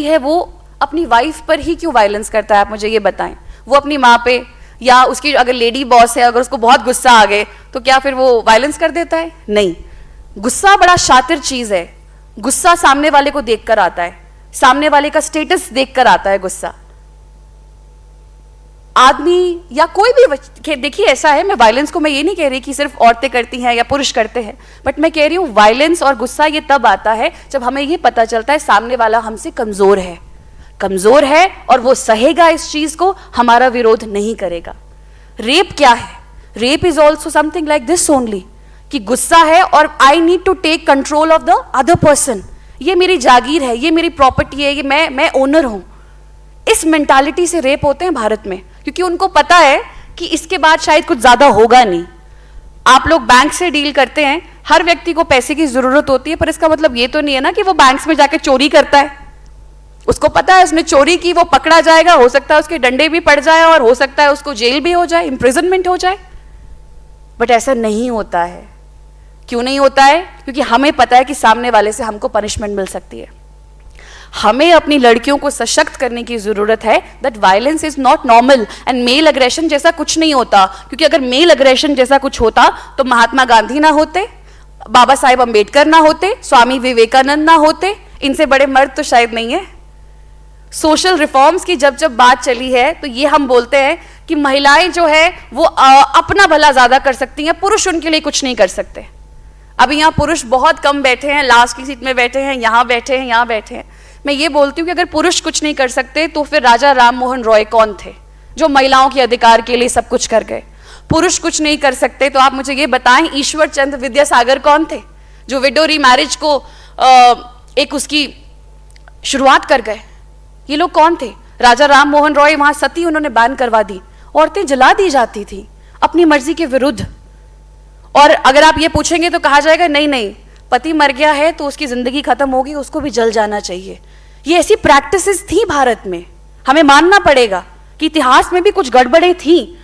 है वो अपनी वाइफ पर ही क्यों वायलेंस करता है, आप मुझे ये बताएं। वो अपनी माँ पे या उसकी अगर लेडी बॉस है, अगर उसको बहुत गुस्सा आ गए तो क्या फिर वो वायलेंस कर देता है? नहीं। गुस्सा बड़ा शातिर चीज है। गुस्सा सामने वाले को देखकर आता है, सामने वाले का स्टेटस देखकर आता है गुस्सा। आदमी या कोई भी, देखिए ऐसा है, मैं वायलेंस को मैं ये नहीं कह रही कि सिर्फ औरतें करती हैं या पुरुष करते हैं, बट मैं कह रही हूं वायलेंस और गुस्सा ये तब आता है जब हमें ये पता चलता है सामने वाला हमसे कमजोर है और वो सहेगा इस चीज को, हमारा विरोध नहीं करेगा। रेप क्या है? Rape is also something like this only, कि गुस्सा है और I need to take control of the other person. ये मेरी जागीर है, ये मेरी प्रॉपर्टी है, ये मैं ओनर हूं। इस मेंटालिटी से रेप होते हैं भारत में, क्योंकि उनको पता है कि इसके बाद शायद कुछ ज्यादा होगा नहीं। आप लोग बैंक से डील करते हैं, हर व्यक्ति को पैसे की जरूरत होती है, पर इसका मतलब ये तो नहीं है ना कि वो बैंक्स में जाके चोरी करता है। उसको पता है उसने चोरी की, वो पकड़ा जाएगा, हो सकता है उसके डंडे भी पड़ जाए और हो सकता है उसको जेल भी हो जाए, इंप्रिजनमेंट हो जाए। बट ऐसा नहीं होता है। क्यों नहीं होता है? क्योंकि हमें पता है कि सामने वाले से हमको पनिशमेंट मिल सकती है। हमें अपनी लड़कियों को सशक्त करने की जरूरत है that violence is not normal and male aggression जैसा कुछ नहीं होता। क्योंकि अगर मेल अग्रेशन जैसा कुछ होता तो महात्मा गांधी ना होते, बाबा साहेब अंबेडकर ना होते, स्वामी विवेकानंद ना होते, इनसे बड़े मर्द तो शायद नहीं है। सोशल रिफॉर्म्स की जब बात चली है तो ये हम बोलते हैं कि महिलाएं जो है वो अपना भला ज्यादा कर सकती हैं, पुरुष उनके लिए कुछ नहीं कर सकते। अभी यहाँ पुरुष बहुत कम बैठे हैं, लास्ट की सीट में बैठे हैं, यहाँ बैठे हैं, यहाँ बैठे हैं। मैं ये बोलती हूँ कि अगर पुरुष कुछ नहीं कर सकते तो फिर राजा राम मोहन रॉय कौन थे जो महिलाओं के अधिकार के लिए सब कुछ कर गए? पुरुष कुछ नहीं कर सकते तो आप मुझे ये बताएं ईश्वर चंद्र विद्यासागर कौन थे जो विडो रीमैरिज को एक उसकी शुरुआत कर गए? ये लोग कौन थे? राजा राम मोहन रॉय, वहां सती उन्होंने बैन करवा दी, औरतें जला दी जाती थी अपनी मर्जी के विरुद्ध। और अगर आप ये पूछेंगे तो कहा जाएगा नहीं नहीं, पति मर गया है तो उसकी जिंदगी खत्म होगी, उसको भी जल जाना चाहिए। ये ऐसी प्रैक्टिसेस थी भारत में, हमें मानना पड़ेगा कि इतिहास में भी कुछ गड़बड़ें थी।